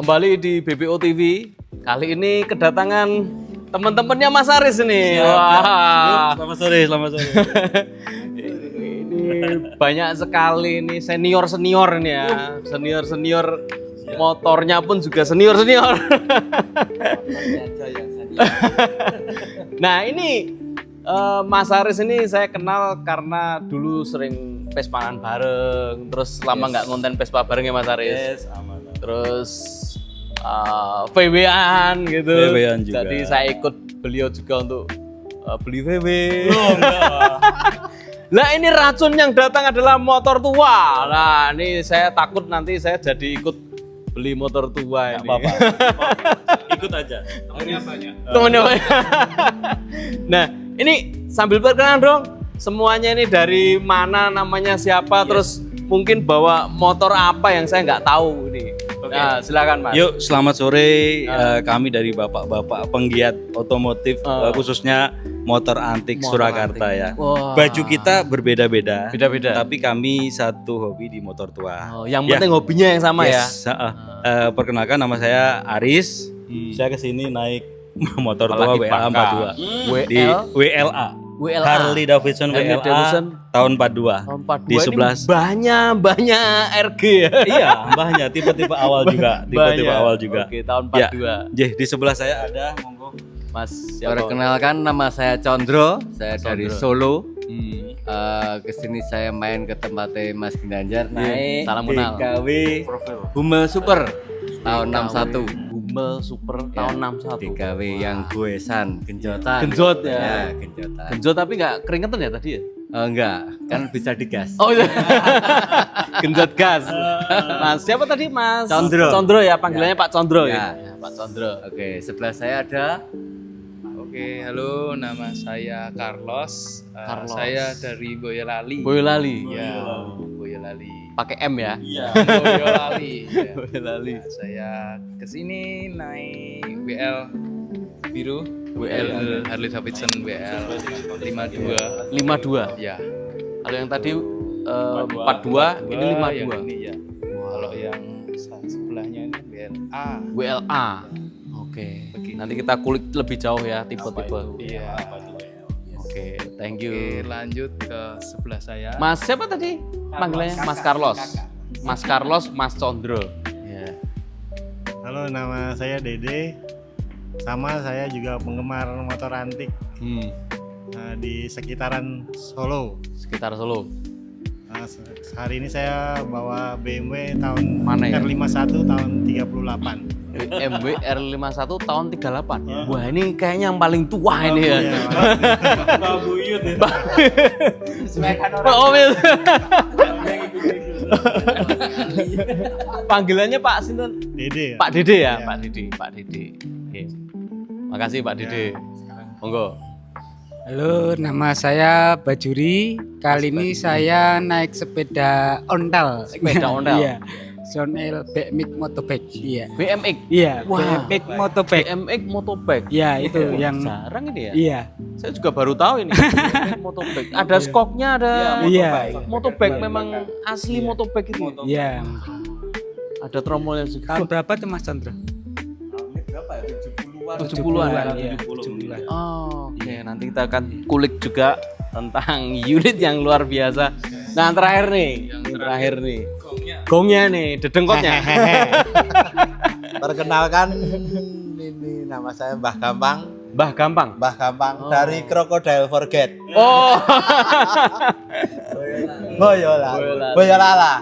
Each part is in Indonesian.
Kembali di BBO TV. Kali ini kedatangan teman-temannya Mas Aris nih. Wah. Selamat sore. Ini banyak sekali nih senior ini ya. Senior motornya pun juga senior. Nah ini Mas Aris ini saya kenal karena dulu sering Vespaan bareng, terus lama nggak ngonten Vespa bareng ya Mas Aris. Aman. Terus VW-an gitu. VW-an juga. Jadi saya ikut beliau juga untuk beli VW. Oh, enggak. Nah ini racun yang datang adalah motor tua. Nah ini saya takut nanti saya jadi ikut beli motor tua ini. Apa-apa. Ikut aja. Temennya banyak. Temennya banyak. Nah ini sambil perkenalan dong. Semuanya ini dari mana, namanya siapa, terus mungkin bawa motor apa yang saya nggak tahu ini. Nah, silakan Mas. Yuk, selamat sore. Kami dari bapak-bapak penggiat otomotif, khususnya motor antik Motor Surakarta antik. ya. Wah. Baju kita berbeda-beda. Beda-beda. Tapi kami satu hobi di motor tua. Oh, yang penting hobinya yang sama Yes, perkenalkan nama saya Aris. Saya kesini naik motor tua Apalagi WLA bangka. 42 di WLA. WLA. Harley Davidson Harley WLA Davidson tahun 42. Tahun 42 Di ini sebelah banyak RG ya. iya, mbahnya tipe-tipe awal juga, tipe-tipe Banyak. awal juga. Oke, tahun Ya, 42. di sebelah saya ada, monggo. Mas, siapa? Perkenalkan nama saya Condro, saya dari Condro. Solo. Hmm. Kesini saya main ke tempatnya Mas Ginanjar naik salam kenal. DKW Hummel Super tahun 61. Hummel Super tahun 61. DKW yang goesan, genjotan. Genjot ya. Ya, genjotan. Genjot tapi nggak keringetan ya tadi ya? Enggak, kan bisa digas. Oh iya. Genjot gas. Mas, siapa tadi Mas? Condro. Condro ya, panggilannya Ya. Pak Condro Ya. ya. Pak Condro. Oke, sebelah saya ada Oke, halo, nama saya Carlos. Carlos. Saya dari Boyolali. Boyolali. Ya, Boyolali. Pakai M ya? Iya. Boyolali. Ya. Boyolali. Nah, saya kesini naik WL biru, WL. Harley Davidson WL 52. 52. Ya. Kalau yang tadi 42, ini Yang 52. ini ya. Kalau yang sebelahnya ini WLA. WLA. Oke. Nanti kita kulik lebih jauh ya tipe-tipe. Iya. Oke, thank Oke, you. lanjut ke sebelah saya. Mas siapa tadi? Panggilannya Mas Carlos. Mas Carlos, Mas Condro. Ya. Halo, nama saya Dede. Sama saya juga penggemar motor antik di sekitaran Solo. Sekitar Solo. Hari ini saya bawa BMW tahun Mana ya? R51 tahun 38. BMW R51 tahun 38. Wah, ini kayaknya yang paling tua ini ya. Iya, Babuyut ya. Oh, iya. Panggilannya Pak Sinten? Dede ya. Pak Dede ya, Iya. Pak Dede. Oke. Makasih Pak Dede. Monggo. Halo, nama saya Bajuri. Kali ini saya naik sepeda ontel. Sepeda ontel? Iya. Sonel BMX motobike. Iya. BMX. Iya, Wah. BMX motobike. BMX motobike. Iya, itu yang Jarang ini ya. iya. Saya juga baru tahu ini. BMX motobike. Ada skoknya, ada Iya. motobike memang asli motobike itu. Iya. Ada tromolnya juga. Tahun berapa tuh Mas Chandra? Berapa ya? 70-an. 70-an. Iya, 70-an. 70-an. Oh, oke, nanti kita akan kulik juga tentang unit yang luar biasa. Nah, terakhir nih, yang terakhir nih. Gongnya nih, dedengkotnya. Perkenalkan, ini nama saya Mbah Gampang. Mbah Gampang. Mbah Gampang Oh. dari Crocodile Forget. Oh. Boyolali. Boyolali. Boyolala.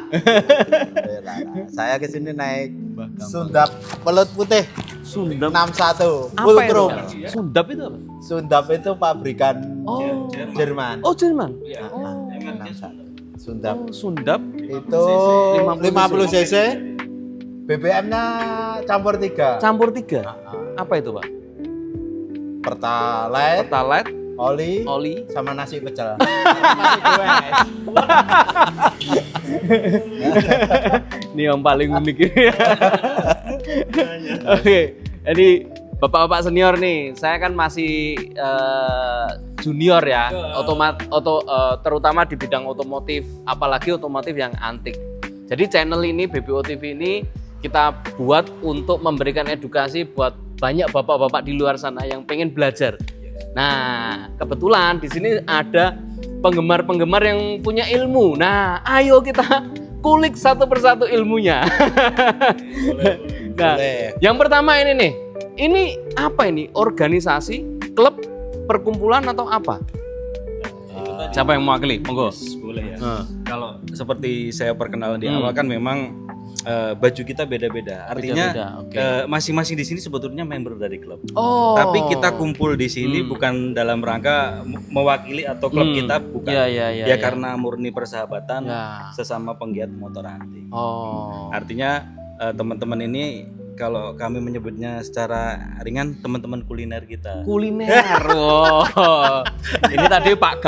Saya kesini naik Sundap Pelut Putih Sundap. 61 Apa full itu? chrome. Sundap itu apa? Sundap itu pabrikan Oh. Jerman. Oh, Jerman. Oh. 61. Sundap Oh, Sundap. itu 50 50 cc. BBM-nya campur 3. Campur 3. Apa itu, Pak? Pertalite, Pertalite, oli, oli. sama nasi pecel. Ini yang paling unik. Oke, jadi bapak-bapak senior nih, saya kan masih junior ya, terutama di bidang otomotif, apalagi otomotif yang antik. Jadi channel ini BBO TV ini kita buat untuk memberikan edukasi buat banyak bapak-bapak di luar sana yang pengen belajar. Nah, kebetulan di sini ada penggemar-penggemar yang punya ilmu. Nah, ayo kita kulik satu persatu ilmunya. Nah, yang pertama ini nih. Ini apa ini? Organisasi, klub, perkumpulan atau apa? Siapa yang mewakili? Monggo. Boleh ya. Kalau seperti saya perkenalan di awal kan memang baju kita beda-beda. Artinya Beda-beda, oke. masing-masing di sini sebetulnya member dari klub. Oh. Tapi kita kumpul di sini bukan dalam rangka mewakili atau klub kita, bukan. Iya, Karena murni persahabatan Ya. sesama penggiat motor antik. Oh. Artinya teman-teman ini kalau kami menyebutnya secara ringan teman-teman kuliner kita. Kuliner. Wow. Ini tadi Mbah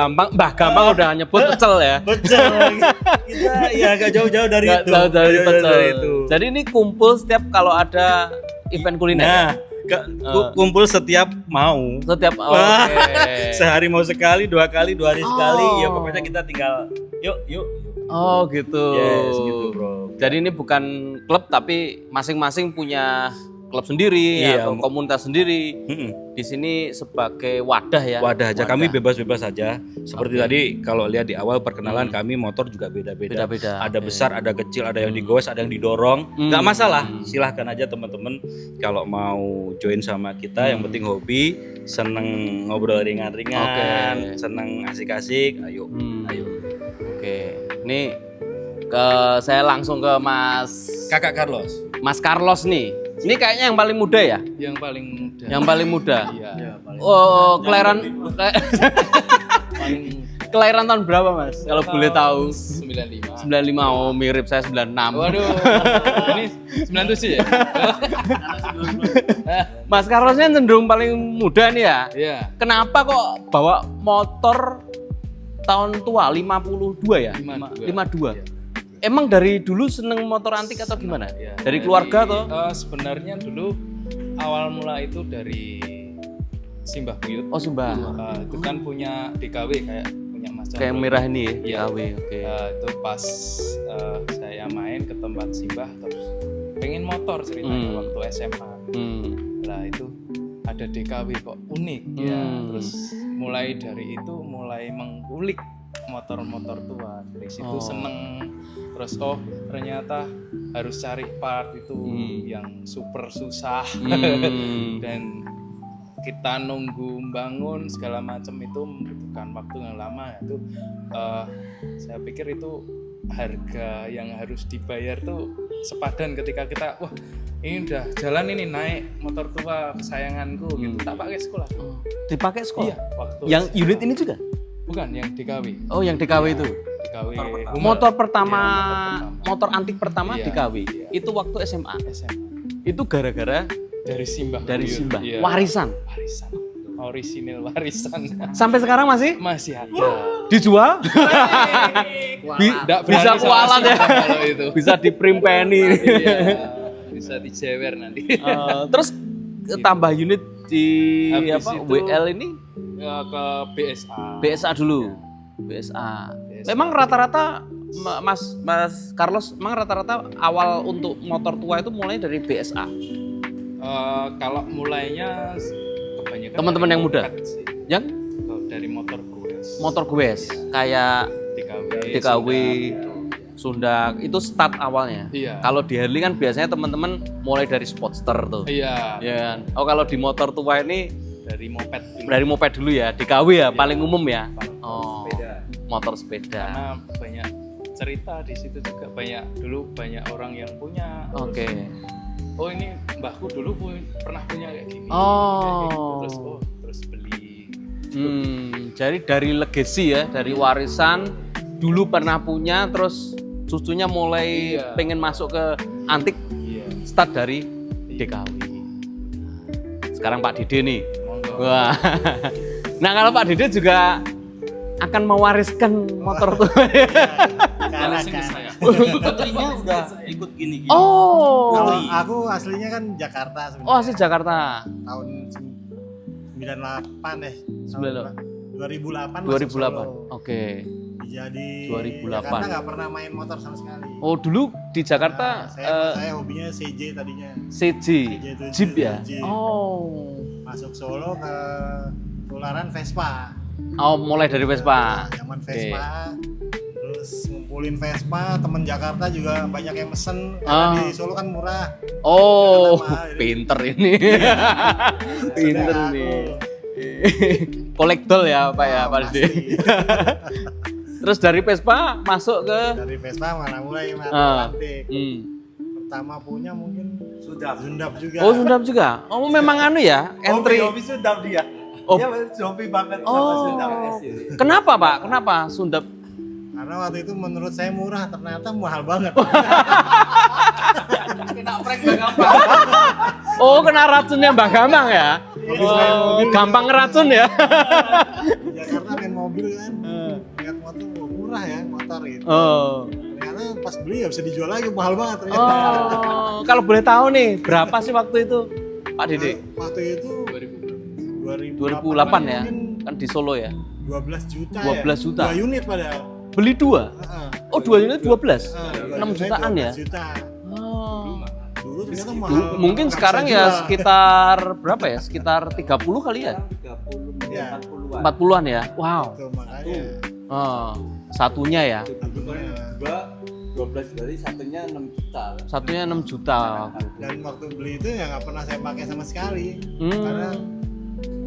Gampang udah nyebut pecel ya. Betul. Kita ya agak jauh-jauh dari Nggak itu. tahu dari Jauh-jauh pecel. dari itu. Jadi ini kumpul setiap kalau ada event kuliner. Nah, kumpul setiap mau. Setiap Wah, oke. sehari mau sekali, 2 kali, 2 hari sekali, ya pokoknya kita tinggal yuk. Oh gitu. Yes, gitu, bro. Jadi ini bukan klub tapi masing-masing punya klub sendiri Iya, atau komunitas sendiri. Di sini sebagai wadah ya. Wadah aja, kami bebas-bebas saja. Seperti tadi kalau lihat di awal perkenalan kami motor juga beda-beda. Beda-beda, Ada oke. besar, ada kecil, ada yang digoes, ada yang didorong. Nggak masalah, silahkan aja teman-teman kalau mau join sama kita. Yang penting hobi, seneng ngobrol ringan-ringan, Oke. seneng asik-asik. Ayo. Oke. Ini saya langsung ke Kakak Carlos. Mas Carlos nih. Ini kayaknya yang paling muda ya? Yang paling muda. Yang paling muda. Iya. Oh, kelahiran Paling kelahiran tahun berapa, Mas? Kalau boleh tahu. 95. 95. Oh, mirip saya 96. Waduh. Ini 97 ya? Mas Carlosnya cenderung paling muda nih ya. Iya. Kenapa kok bawa motor tahun tua 52 ya? 52. Emang dari dulu seneng motor antik atau gimana? Iya. Dari keluarga atau? Sebenarnya dulu awal mula itu dari Simbah Buyut. Oh, Simbah. Itu kan punya DKW kayak punya Mas Kayak yang Chandra. merah ini ya? Iya. DKW, oke. Itu pas saya main ke tempat Simbah terus pengen motor ceritanya waktu SMA. Lah itu ada DKW kok unik ya. Terus mulai dari itu mulai mengulik motor-motor tua. Dari situ seneng. Terus ternyata harus cari part itu yang super susah dan kita nunggu bangun segala macam itu membutuhkan waktu yang lama. Itu saya pikir itu harga yang harus dibayar tuh sepadan ketika kita ini udah jalan ini naik motor tua kesayanganku gitu, tak pakai sekolah. Dipakai sekolah? Iya, waktu Yang SMA. unit ini juga? Bukan, yang DKW. Oh, yang DKW itu? DKW Motor pertama, Iya, motor antik pertama Iya, DKW. iya. Itu waktu SMA. SMA. Itu gara-gara Dari Simbah. dari Buyut. Simbah. Iya. Warisan. Warisan. Orisinil warisan. Sampai sekarang masih Masih ada. dijual? Nggak Bisa berani sama kualat ya. Simbah kalau itu. Bisa di print penny. Iya, bisa dijewer nanti. Terus tambah unit di Habis apa? itu- WL ini Ke BSA. BSA dulu. BSA. Memang rata-rata Mas Carlos, memang rata-rata awal untuk motor tua itu mulai dari BSA. Kalau mulainya kebanyakan Teman-teman dari yang muda? moped sih. Yang Dari motor gue. motor goes kayak DKW, Sundak itu start awalnya. Iya. Kalau di Harley kan biasanya teman-teman mulai dari Sportster tuh. Iya. Ya kan? Oh, kalau di motor tua ini Dari moped dulu. dari moped dulu ya, DKW ya, paling umum ya. Paling Oh, motor sepeda. Karena banyak cerita di situ juga, dulu banyak orang yang punya. Oke. Oh ini mbahku dulu pernah punya kayak gini. Oh. Kayak gitu. Terus beli. Jadi dari legacy ya, dari warisan dulu pernah punya, terus cucunya mulai Iya. pengen masuk ke antik, Iya. start dari DKW. Sekarang Pak Dede nih. Monggo. Wah. Nah, kalau Pak Dede juga akan mewariskan motor tua. Langsung ke saya. Putrinya udah ikut gini-gini. Oh. Kalau aku aslinya kan Jakarta sebenarnya. Oh, asli Jakarta. Tahun 98 2008 masuk 2008. Solo. Oke. Jadi 2008. Jakarta nggak pernah main motor sama sekali. Oh, dulu di Jakarta saya hobinya CJ tadinya. CJ, Jeep ya. Jeep. Oh. Masuk Solo ke tularan Vespa. Oh, mulai dari Vespa. Zaman Vespa. Terus ngumpulin Vespa, temen Jakarta juga banyak yang mesen karena di Solo kan murah. Oh, Jakarta mahal, jadi- pinter ini. Pinter Sudah nih. aku. Kolektor ya, Pak ya, Oh, Pak Dede. pasti. Terus dari Vespa masuk ke Dari Vespa mana mulai antik. Pertama punya mungkin Zundap juga. Oh, Sundap juga. Oh, memang anu ya, entry. Hobi Sundap dia. Oh. Dia hobi banget sama Oh. Sundap. Kenapa, Pak? Kenapa Sundap? Karena waktu itu menurut saya murah, ternyata mahal banget. Oh, kena racunnya Mbak Gampang ya? Oh, gampang ngeracun ya? Di Jakarta main mobil kan, lihat motor wah, murah ya motor gitu. Oh. Ternyata pas beli ya bisa dijual lagi mahal banget ternyata. Oh, kalau boleh tahu nih, berapa sih waktu itu, Pak Dede? Waktu itu 2008 ya? mungkin Kan di Solo ya? 12 juta 12 juta. 2 unit padahal. Beli 2? Heeh. Oh, 2 unit 12? 2 6 unit jutaan ya? 12 juta. Oh. Dulu ternyata mahal. Mungkin nggak sekarang bisa ya jual. sekitar berapa ya? Sekitar 30 kali ya? Ya, 40-an ya? Wow. itu makanya. Oh, satunya ya? Satunya. 12 dari satunya 6 juta. Satunya 6 juta. Dan waktu beli itu ya nggak pernah saya pakai sama sekali. Hmm. Karena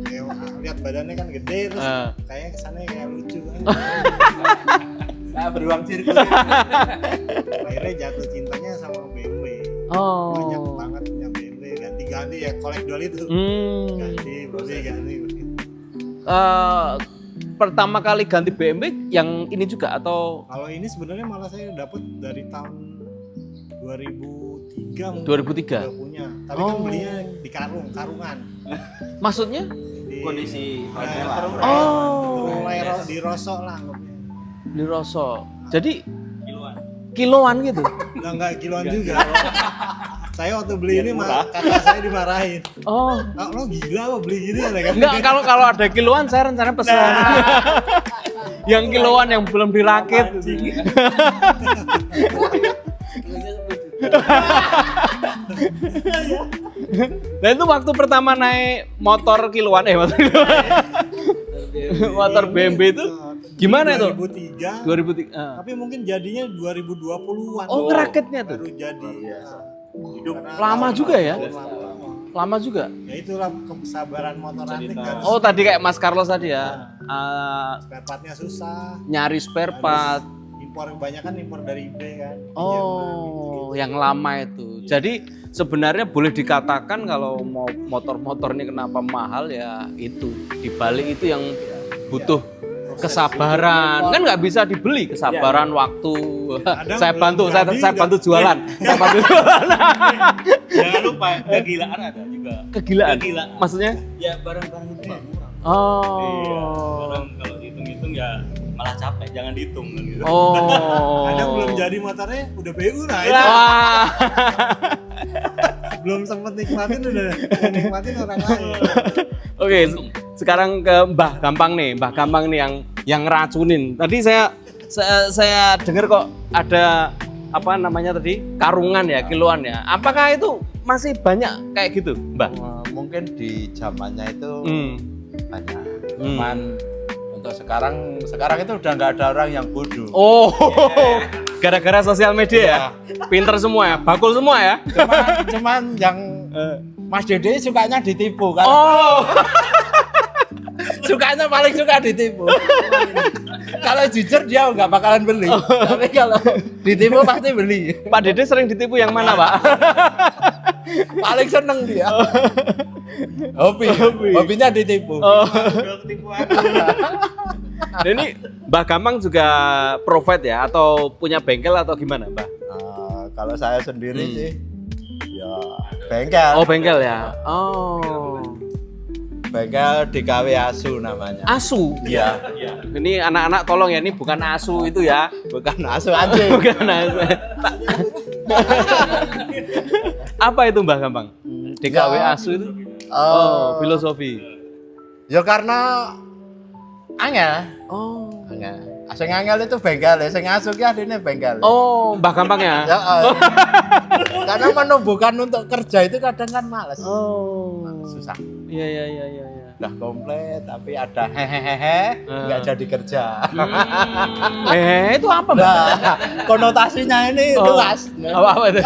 ya, lihat badannya kan gede terus kayaknya kesannya kayak lucu kan. Nah, beruang sirkus. Akhirnya jatuh cintanya sama BMW. Banyak Oh. banget punya BMW, ganti-ganti ya kolektor itu. Hmm. Ganti, ganti. Pertama kali ganti BMW yang ini juga atau Kalau ini sebenarnya malah saya dapat dari tahun 2003 mungkin 2003? udah punya. Tapi kan belinya di karungan. maksudnya? Di Kondisi mulai di rosok lah anggapnya. Di Rosso. Jadi kiloan gitu. Enggak kiloan juga. Saya waktu beli ini kakak saya dimarahin. Oh. Ah, lo gila apa beli gini ya kan? Enggak, kalau ada kiloan saya rencana pesan. Yang kiloan yang belum dirakit. Nah itu waktu pertama naik motor kiloan motor BMW itu gimana itu? 2003. 2003. Tapi mungkin jadinya 2020-an. Oh, ngerakitnya tuh. Baru jadi. Hidup Lama juga ya? Lama. Lama juga. Ya itulah kesabaran motor antik kan. Oh tadi kayak Mas Carlos tadi ya. Spare partnya susah. Nyari spare part. Impor kebanyakan impor dari eBay kan. Oh, yang lama itu. Jadi sebenarnya boleh dikatakan kalau mau motor-motor ini kenapa mahal ya itu. Di balik itu yang butuh kesabaran. Kan nggak bisa dibeli kesabaran waktu. Saya bantu, saya bantu jualan. Saya bantu jualan. Jangan lupa kegilaan ada juga. Kegilaan. Kegilaan. Maksudnya? Ya barang-barang itu murah. Oh. Orang kalau dihitung-hitung ya malah capek, jangan dihitung kan gitu. Oh. Kadang belum jadi motornya udah BU nah itu. Wah. Belum sempet nikmatin udah nikmatin orang lain. Oke, sekarang ke Mbah Gampang nih yang ngeracunin. Tadi saya dengar kok ada apa namanya tadi karungan ya, kiloan ya. Apakah itu masih banyak kayak gitu, Mbah? Mungkin di zamannya itu banyak. Hmm. Cuman untuk sekarang itu udah nggak ada orang yang bodoh. Oh, gara-gara sosial media ya, pinter semua ya, bakul semua ya. Cuman yang Mas Dede sukanya ditipu kan. Oh, Sukanya paling suka ditipu. Kalau jujur dia nggak bakalan beli. Tapi kalau ditipu pasti beli. Pak Dede sering ditipu yang mana, Pak? Paling seneng dia. Hobinya ditipu. Oh. Dan ini Mbah Gampang juga provide ya atau punya bengkel atau gimana, Mbah? Kalau saya sendiri sih, ya bengkel. Oh, bengkel ya. Oh. Bengkel DKW Asu namanya. Asu. Iya. Ini anak-anak tolong ya, ini bukan asu itu ya. Bukan Asu anjing. Bukan asu. Apa itu Mbah Gampang? DKW asu itu? Oh, filosofi. Ya karena angel. Oh. Angel. Sing angel itu bengkel, sing asuh ki adine bengkel. Oh, Mbah Gampang ya? Ya, karena menumbuhkan untuk kerja itu kadang kan males. Oh. Susah. Iya. Udah komplit tapi ada hehehe nggak jadi kerja. Itu apa, Mbak? Nah, konotasinya ini luas. Apa itu?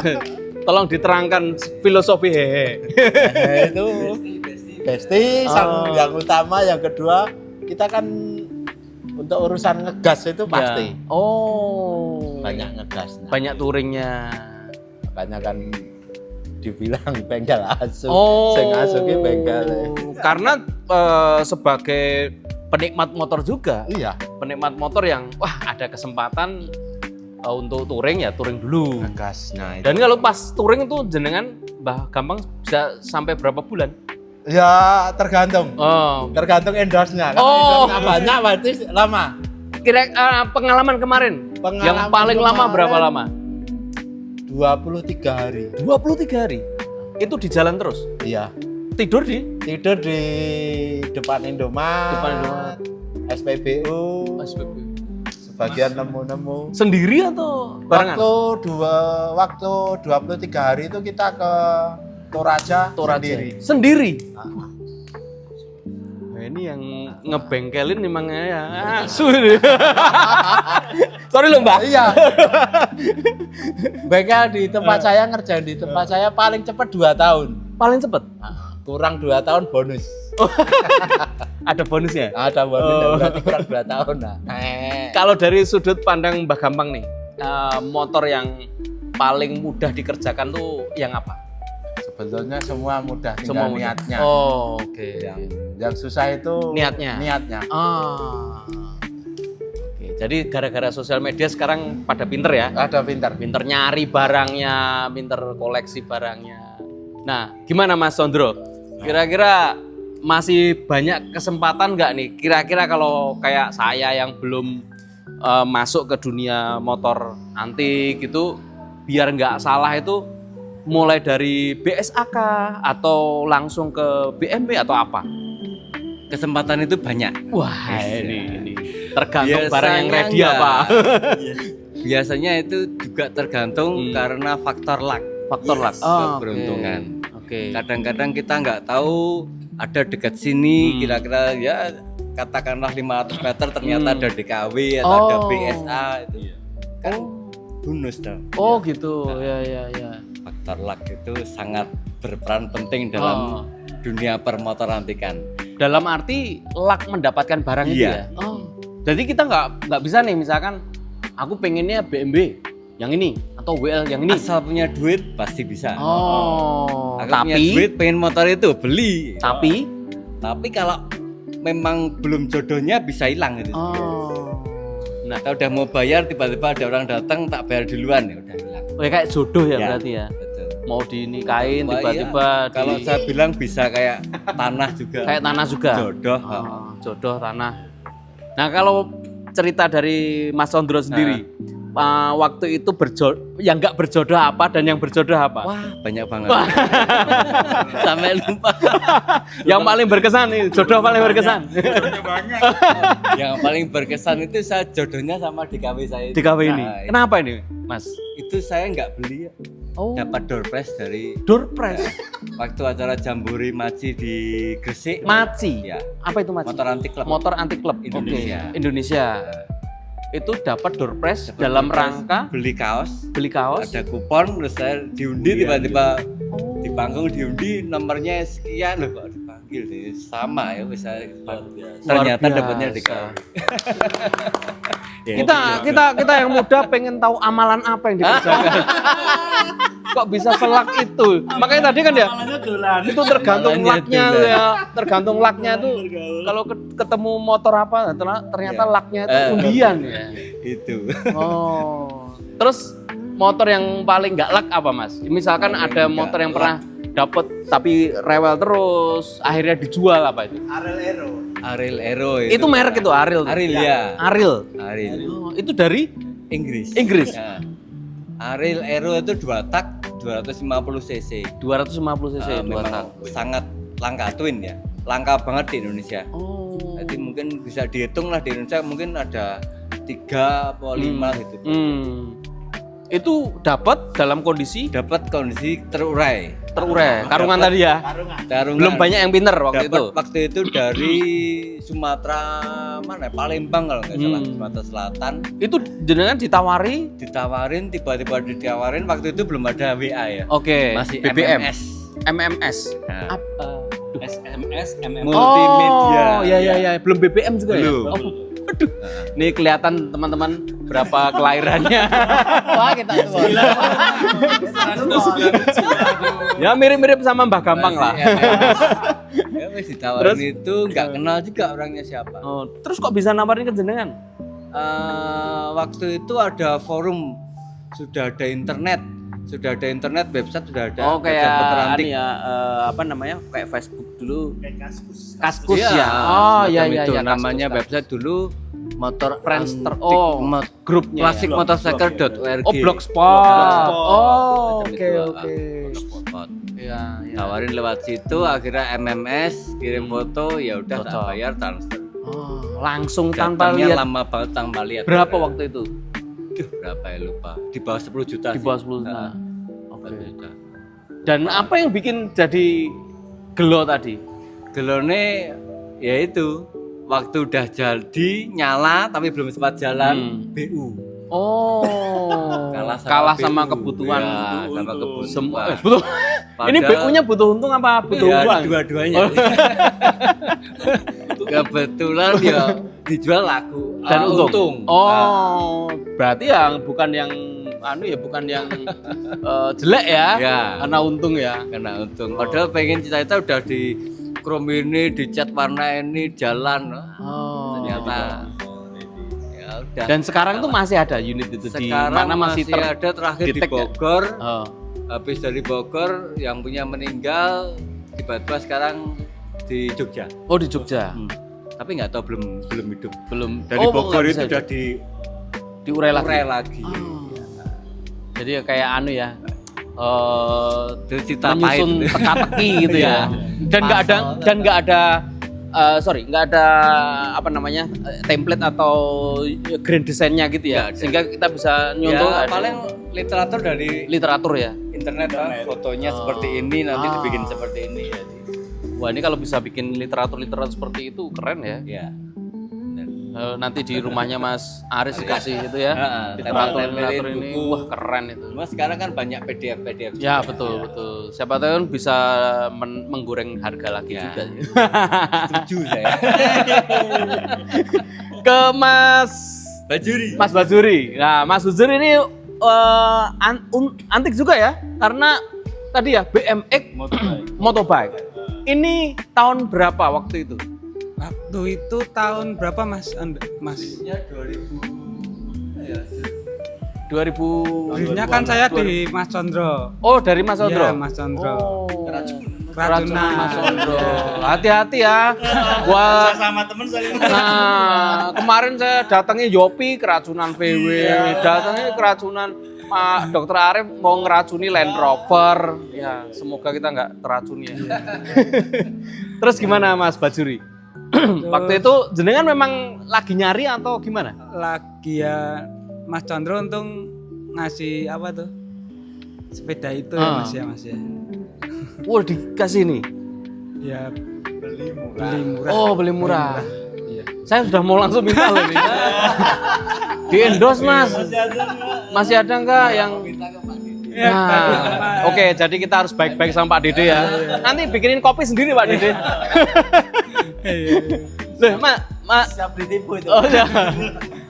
Tolong diterangkan filosofi hehe. Itu besti yang utama, yang kedua kita kan untuk urusan ngegas itu pasti. Ya. Oh. Banyak ngegasnya. Banyak touringnya. Makanya kan dibilang bengkel asuh. Oh. Sing asuh ki bengkel. Karena sebagai penikmat motor juga. Iya, Penikmat motor yang wah ada kesempatan untuk touring ya touring dulu. ngegas. Nah, itu. Dan kalau pas touring itu jenengan Mbah Gampang bisa sampai berapa bulan? Ya tergantung. Oh. Tergantung endorse-nya. Kalau Oh. endorse-nya banyak berarti lama. Kira pengalaman kemarin yang paling lama berapa lama? 23 hari. 23 hari. Itu di jalan terus. Iya. Tidur di Tidur di depan Indomaret. depan Indomaret. SPBU. SPB. Sebagian nemu-nemu. Sendiri atau barengan? Waktu 23 hari itu kita ke Toraja sendiri. Sendiri. Nah, ini yang ngebengkelin memangnya ya asu ini. Sorry loh Mbak. Iya. Bengkel di tempat saya ngerjain di tempat saya paling cepat 2 tahun. Paling cepet. Kurang 2 tahun bonus. Ada bonusnya. Ada bonusnya berarti kurang 2 tahun lah. Kalau dari sudut pandang Mbah Gampang nih, motor yang paling mudah dikerjakan tuh yang apa? Sebetulnya semua mudah, tinggal mudah. niatnya. Oh, oke. Yang susah itu Niatnya. Oke. Jadi gara-gara sosial media sekarang pada pinter ya? Ada pintar. Pinter nyari barangnya, pinter koleksi barangnya. Nah, gimana Mas Sondro? Kira-kira masih banyak kesempatan nggak nih? Kira-kira kalau kayak saya yang belum masuk ke dunia motor antik gitu, biar nggak salah itu mulai dari BSA kah atau langsung ke BMW atau apa? Kesempatan itu banyak. Wah, ini tergantung Biasanya barang yang ready enggak. apa. Biasanya itu juga tergantung karena faktor luck, Faktor luck. keberuntungan. Oke. Kadang-kadang kita nggak tahu ada dekat sini kira-kira ya katakanlah 500 meter ternyata ada DKW atau ada BSA itu kan bonus dong. Oh gitu. Ya. Faktor luck itu sangat berperan penting dalam dunia permotoran antikan. Dalam arti luck mendapatkan barang itu Iya. ya. Jadi kita nggak bisa nih misalkan aku pengennya BMW yang ini atau WL yang ini. Asal punya duit pasti bisa. Aku punya Tapi duit pengen motor itu beli. tapi kalau memang belum jodohnya bisa hilang gitu. nah Kita udah mau bayar tiba-tiba ada orang datang tak bayar duluan ya udah hilang. kayak jodoh ya Ya. berarti ya. Betul. Mau dinikahin Wah, tiba-tiba iya. Kalau saya bilang bisa kayak tanah juga. kayak tanah juga. Jodoh. Jodoh tanah. Nah kalau cerita dari Mas Sondro sendiri, waktu itu yang nggak berjodoh apa dan yang berjodoh apa? Wah, banyak banget. Sampai lupa. Yang paling berkesan nih, jodoh paling berkesan. Yang paling berkesan itu saya jodohnya sama DKW saya. Di KW ini. Nah, Kenapa ini, Mas? Itu saya nggak beli ya. Oh, Dapat door prize dari door prize. waktu acara Jambore Maci di Gresik. Maci. Ya. Apa itu Maci? Motor antik club. Motor anti klub Indonesia. Oke, Indonesia. Itu dapat door prize Dapat dalam door prize, rangka beli kaos. beli kaos. Ada kupon terus saya diundi tiba-tiba di panggung diundi nomornya sekian loh kok dipanggil nih sama ya bisa ternyata Luar dapatnya biasa. DKW. Ya, Kita yang muda pengen tahu amalan apa yang dikerjakan. Kok bisa selak itu? Makanya tadi kan ya itu tergantung Amalannya lucknya dolan. tuh ya. Tergantung lucknya tuh. Kalau ketemu motor apa ternyata Ya. lucknya itu undian ya. itu. Oh. Terus motor yang paling nggak luck apa Mas? Misalkan ada motor yang pernah dapet tapi rewel terus akhirnya dijual apa itu? Ariel Aero Itu merek itu Ariel. Ariel ya. Ariel. Ariel Oh, itu dari Inggris. Inggris. Ya. Ariel Aero itu 2 tak 250 cc. 250 cc dua tak. Memang sangat langka twin ya. Langka banget di Indonesia. Oh. Jadi mungkin bisa dihitung lah di Indonesia mungkin ada 3 atau 5 gitu. Itu dapat dalam kondisi Dapat kondisi terurai. karungan tadi ya. Tarungan. Belum banyak yang pinter waktu Dapat itu. waktu itu dari Sumatera mana? Palembang kalau nggak salah, Sumatera Selatan. Itu jenengan ditawari. Ditawarin, tiba-tiba ditawarin. Waktu itu belum ada WA ya. Oke. Masih BBM. MMS. MMS. Nah, SMS, MMS. multimedia. Oh, ya. Belum BBM juga Belum. ya. Oh, aduh. Nih kelihatan teman-teman berapa kelahirannya. Wah, kita tua. Ya mirip-mirip sama Mbah Gampang lah. Ya wis ditawarin itu nggak kenal juga orangnya siapa. Oh, terus kok bisa nawarin ke jenengan? Waktu itu ada forum, sudah ada internet, website sudah ada. Oh, kayak website Motor Antik. ya apa namanya? Kayak Facebook dulu. Kayak kaskus. Kaskus Iya, ya. Oh, semacam iya itu. ya. Namanya website dulu Motor Friendster. Antik, Oh, grupnya. Classicmotorcycle.org. Oh, Blogspot. Oh, Macam oke itu, oke. Blogspot. Iya, iya. Tawarin lewat situ, akhirnya MMS kirim foto, ya udah tak Cocok. bayar transfer. Oh, langsung tanpa Datangnya lihat lama banget tanpa lihat. berapa waktu itu? Duh, berapa ya lupa. Di bawah 10 juta. Di sih. bawah 10 juta. Nah, Oke. 10 juta. Dan apa yang bikin jadi gelo tadi? Gelone ya itu waktu udah jadi nyala tapi belum sempat jalan BU. Oh, kalah sama BU. kebutuhan. Ya, sama kebutuhan. Semua butuh. Ini Padahal- BU-nya butuh untung apa butuh Ya, uang? dua-duanya. Kebetulan ya dijual laku Dan untung. Oh, Nah, berarti ya bukan yang bukan yang jelek ya. Ya. Karena untung ya. karena untung. Padahal pengen cita-cita udah di chrome ini, dicat warna ini, jalan. Oh. Ternyata ya udah. Dan sekarang tuh masih ada unit itu di sekarang mana masih ada terakhir di detect ya? Bogor. Oh. Habis dari Bogor yang punya meninggal, tiba-tiba sekarang di Jogja. Oh, di Jogja. Tapi nggak tahu belum hidup. Belum. Dari Oh, Bogor nggak itu bisa udah diurai lagi. diurai lagi. Jadi kayak ya. Itu cita pahit. Menyusun teka-teki gitu ya. Dan nggak ada nggak ada apa namanya template atau grand desainnya gitu ya. Nggak ada. Sehingga kita bisa nyontoh. Ya, ada paling literatur dari literatur ya. internet lah, fotonya seperti ini nanti dibikin seperti ini ya. Wah, ini kalau bisa bikin literatur seperti itu keren ya. Ya. Nanti di rumahnya Mas Aris dikasih itu ya. Tempel-tempelin Literatur ini buku. wah keren itu. Cuma sekarang kan banyak PDF. Ya betul betul. Siapa tahu kan bisa menggoreng harga lagi Ya. juga. Setuju saya. Ke Mas Bajuri. Nah, Mas Bajuri ini antik juga ya, karena tadi ya BMX motorbike. Ini tahun berapa waktu itu? Waktu itu tahun berapa Mas? Mas? 2000. Belinya kan saya di Mas Condro. Oh, dari Mas Sondro. Iya, Mas Condro. Oh. Keracunan. Mas Sondro. Hati-hati ya. Gua Sama temen saya. Nah, kemarin saya datangnya Yopi keracunan VW, datangnya keracunan Pak Dokter Arif mau ngeracuni Land Rover. Ya, semoga kita nggak teracuni ya. Terus gimana Mas Bajuri? Waktu itu jenengan memang lagi nyari atau gimana? Lagi ya Mas Condro untung ngasih apa tuh? Sepeda itu ya Mas ya Mas ya. Wah, dikasih nih. Ya beli murah. Oh, beli murah. Iya. Saya sudah mau langsung minta loh nih. Di endorse Mas. Masih ada nggak yang Nah, oke, jadi kita harus baik-baik sama Pak Dede ya. Nanti bikinin kopi sendiri Pak Dede. Loh, Mak. Siap ditipu itu. Oh ya.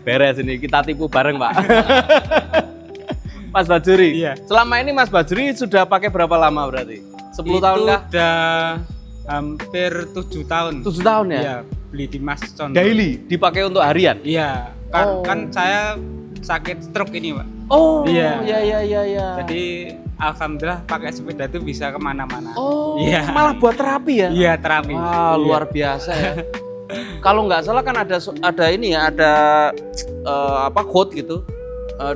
Beres ini, kita tipu bareng Pak. Mas Bajuri. Iya. Selama ini Mas Bajuri sudah pakai berapa lama berarti? 10 tahun kah? Udah hampir 7 tahun. 7 tahun ya? Iya, beli di Mas Condro. Daily dipakai untuk harian? Iya, kan saya sakit stroke ini Pak. Oh, Iya. iya. Jadi alhamdulillah pakai sepeda itu bisa kemana-mana. Oh, Iya. malah buat terapi ya? Iya, terapi. Wah, luar biasa ya. Kalau nggak salah kan ada ini ya, ada quote gitu.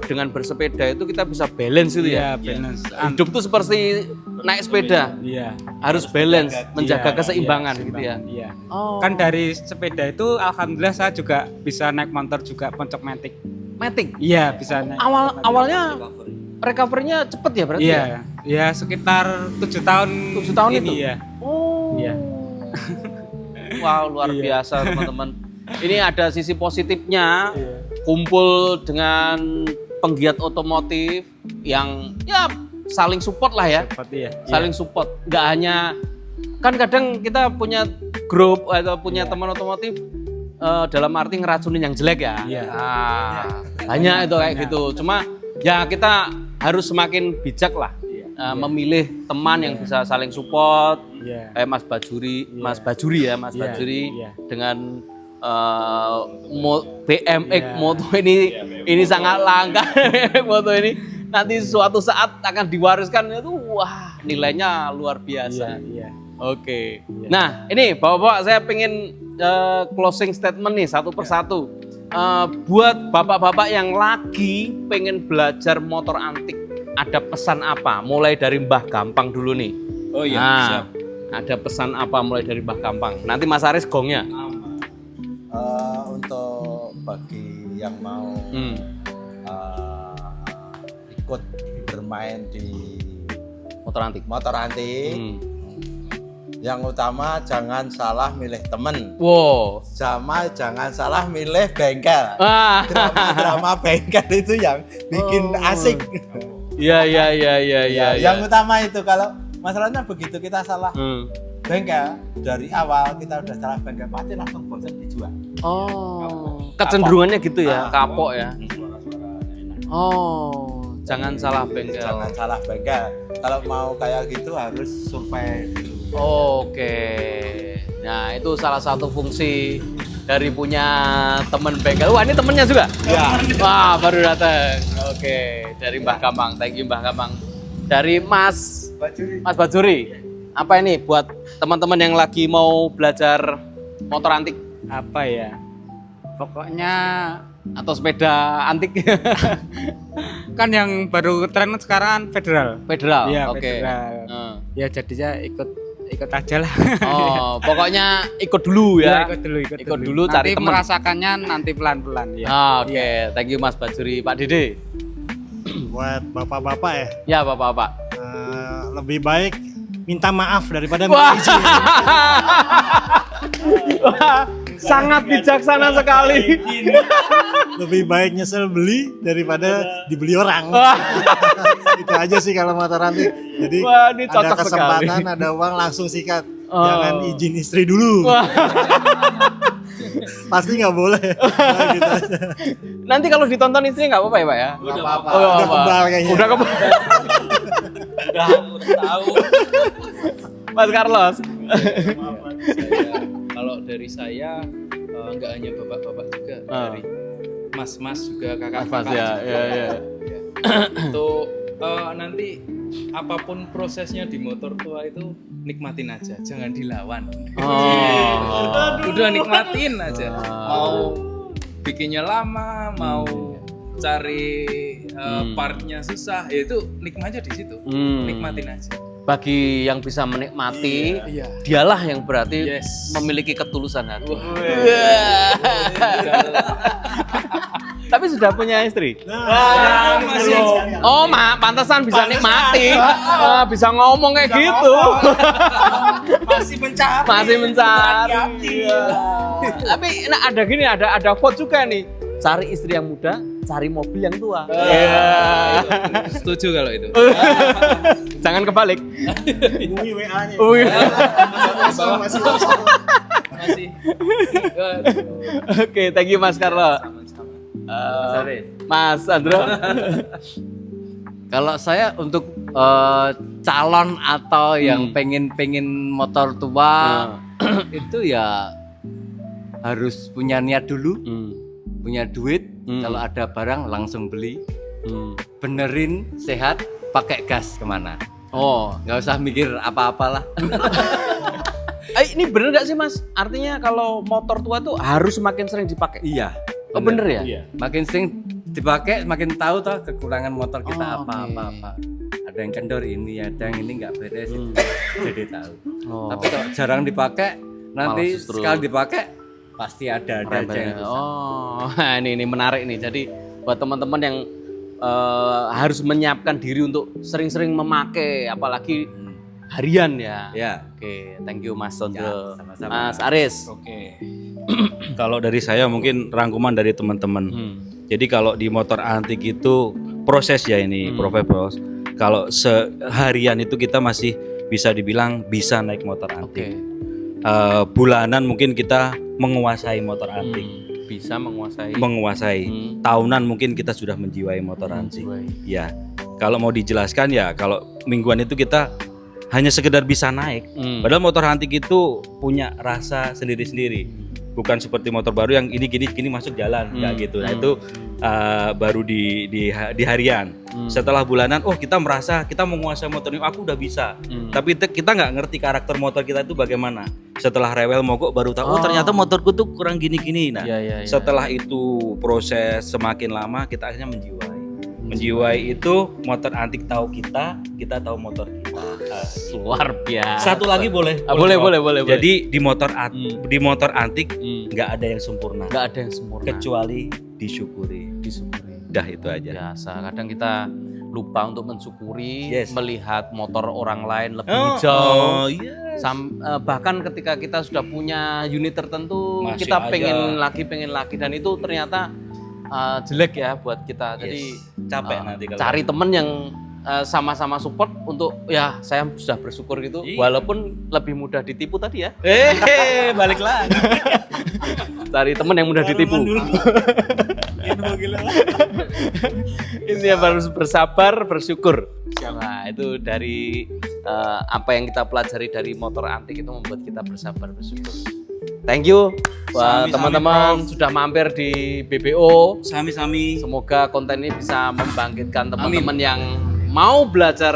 Dengan bersepeda itu kita bisa balance itu Iya, ya. balance. Hidup tuh seperti naik sepeda Iya. harus balance, menjaga Iya, keseimbangan iya, gitu ya. Iya. Oh. Kan dari sepeda itu alhamdulillah saya juga bisa naik motor juga poncok matic. Matic. Iya, bisa naik. Awalnya recovery-nya cepet ya berarti ya? Iya, ya sekitar 7 tahun. 7 tahun ini, itu? ya. Oh. Iya. Wow, luar Iya. biasa teman-teman. Ini ada sisi positifnya, Iya. kumpul dengan penggiat otomotif yang ya saling support lah ya. Seperti ya. Saling support. Nggak hanya, kan kadang kita punya grup atau punya teman otomotif dalam arti ngeracunin yang jelek ya. Iya. Ah, banyak itu kayak gitu. Cuma ya kita harus semakin bijak lah. Memilih teman yang bisa saling support, Iya. kayak Mas Bajuri, Mas Bajuri ya, Mas Iya, Bajuri iya. dengan BMX Iya. moto ini sangat langka. Moto ini nanti suatu saat akan diwariskan itu, wah nilainya luar biasa. Iya. Oke. Iya. Nah ini bapak-bapak saya pengen closing statement nih satu persatu. Buat bapak-bapak yang lagi pengen belajar motor antik, ada pesan apa? Mulai dari Mbah Gampang dulu nih. Oh iya, Nah, siap. ada pesan apa mulai dari Mbah Gampang? Nanti Mas Aris gongnya. Untuk bagi yang mau ikut bermain di Motor antik. motor antik, Hmm. yang utama jangan salah milih temen, Wow. jangan salah milih bengkel. Ah. Drama bengkel itu yang bikin asik. Iya. Yang utama itu, kalau masalahnya begitu kita salah Hmm. bengkel dari awal, kita udah salah bengkel pasti langsung bosan dijual. Oh. Kecenderungannya gitu ya, Ah. kapok ya. Oh, jangan salah bengkel. Jangan salah bengkel. Kalau mau kayak gitu harus survei dulu. Oke. Nah, itu salah satu fungsi dari punya temen bengkel. Wah, ini temennya juga? Ya. Wah, baru datang. Oke, dari Mbah Gampang. Thank you Mbah Gampang. Dari Mas Bajuri. Apa ini buat teman-teman yang lagi mau belajar motor antik Apa ya? Pokoknya atau sepeda antik? kan yang baru tren sekarang federal. Federal. Iya, Oke. federal. Heeh. Ya jadinya ikut aja lah. Oh, pokoknya ikut dulu ya. ikut Ikut dulu, cari nanti teman. merasakannya nanti pelan-pelan ya. Oke, thank you Mas Bajuri. Pak Dede. Buat bapak-bapak ya, Ya, Bapak-bapak. lebih baik minta maaf daripada Wah. minta izin. Wah, sangat bijaksana sekali. Lebih baik nyesel beli daripada dibeli orang. Wah. Itu aja sih kalau motor antik. Jadi Wah, ini ada cocok kesempatan, sekali. ada uang langsung sikat. Oh. Jangan izin istri dulu. Wah. Pasti nggak boleh. Nah, gitu aja. Nanti kalau ditonton istri nggak apa-apa ya, Pak ya? Nggak apa-apa. Oh, nggak Udah apa-apa. kebal kayaknya. Udah kebal. Udah tahu. Mas Carlos. Kalau dari saya nggak hanya bapak-bapak juga, dari mas-mas juga kakak-kakak Mas, ya, juga. ya. Ya. Itu nanti apapun prosesnya di motor tua itu nikmatin aja, jangan dilawan. Oh. Udah nikmatin aja. Ah. Mau bikinnya lama, mau cari partnya susah, ya itu nikmat aja di situ. Nikmatin aja. Bagi yang bisa menikmati, Iya. dialah yang berarti Yes. memiliki ketulusan hati. Wah. Tapi sudah punya istri? Masih Oh, pantesan bisa nikmati. Bisa ngomong kayak gitu. Masih mencari. Masih mencari. Iya. Tapi nah, ada gini, ada quote juga nih. Cari istri yang muda, cari mobil yang tua. Iya. setuju kalau itu. Jangan kebalik. Hubungi WA-nya. Masih. Oke, thank you Mas Carlo. Mas Andro. Kalau saya untuk calon atau yang pengen motor tua itu ya harus punya niat dulu, punya duit. Kalau ada barang langsung beli, benerin sehat, pakai gas kemana. Oh, Nggak usah mikir apa-apalah. ini bener nggak sih Mas? Artinya kalau motor tua tuh harus semakin sering dipakai. Iya. Oh bener ya? Makin sering dipakai semakin tahu toh kekurangan motor kita Oh, apa. Ada yang kendor ini, ada yang ini nggak beres itu. Jadi tahu. Oh. Tapi kalau jarang dipakai, nanti Malah justru sekali dipakai pasti ada aja yang rusak. Oh, ini menarik nih. Jadi buat teman-teman yang harus menyiapkan diri untuk sering-sering memakai, apalagi harian ya. Ya. Oke, thank you Mas Sondro. Ya, sama-sama. Mas Aris. Oke. Kalau dari saya mungkin rangkuman dari teman-teman. Jadi kalau di motor antik itu proses ya ini, Prof. Kalau seharian itu kita masih bisa dibilang bisa naik motor antik. Bulanan mungkin kita menguasai motor antik. Bisa menguasai. Tahunan mungkin kita sudah menjiwai motor antik. Ya. Kalau mau dijelaskan ya, kalau mingguan itu kita hanya sekedar bisa naik. Padahal motor antik itu punya rasa sendiri-sendiri. Bukan seperti motor baru yang ini gini masuk jalan, nggak gitu. Nah itu baru di harian. Setelah bulanan, oh kita merasa kita menguasai motor ini, aku udah bisa. Tapi kita nggak ngerti karakter motor kita itu bagaimana. Setelah rewel mogok baru tahu, oh ternyata motorku tuh kurang gini-gini. Nah setelah itu proses semakin lama kita akhirnya menjiwai. Menjiwai itu motor antik tahu kita tahu motor kita. Luar biasa. Satu lagi boleh? Boleh. Jadi di motor antik nggak ada yang sempurna. Nggak ada yang sempurna. Kecuali disyukuri. Dah itu aja. Biasa. Kadang kita lupa untuk mensyukuri, Yes. melihat motor orang lain lebih Oh, hijau. yes. Bahkan ketika kita sudah punya unit tertentu, Masih kita aja. pengen lagi dan itu ternyata jelek ya buat kita. Jadi Capek nanti kalau cari temen yang sama-sama support untuk ya saya sudah bersyukur gitu, Iya. walaupun lebih mudah ditipu tadi ya. balik lagi. Cari temen yang mudah ditipu. Ini harus bersabar, bersyukur. Nah itu dari apa yang kita pelajari dari motor antik itu membuat kita bersabar, bersyukur. Thank you buat Sami-sami, teman-teman sudah mampir di BBO. Sami-sami. Semoga konten ini bisa membangkitkan teman-teman yang mau belajar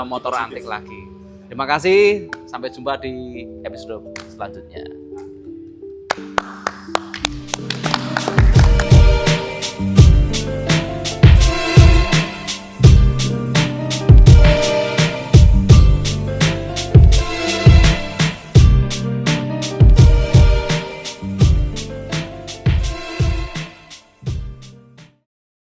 motor antik lagi. Terima kasih, sampai jumpa di episode selanjutnya.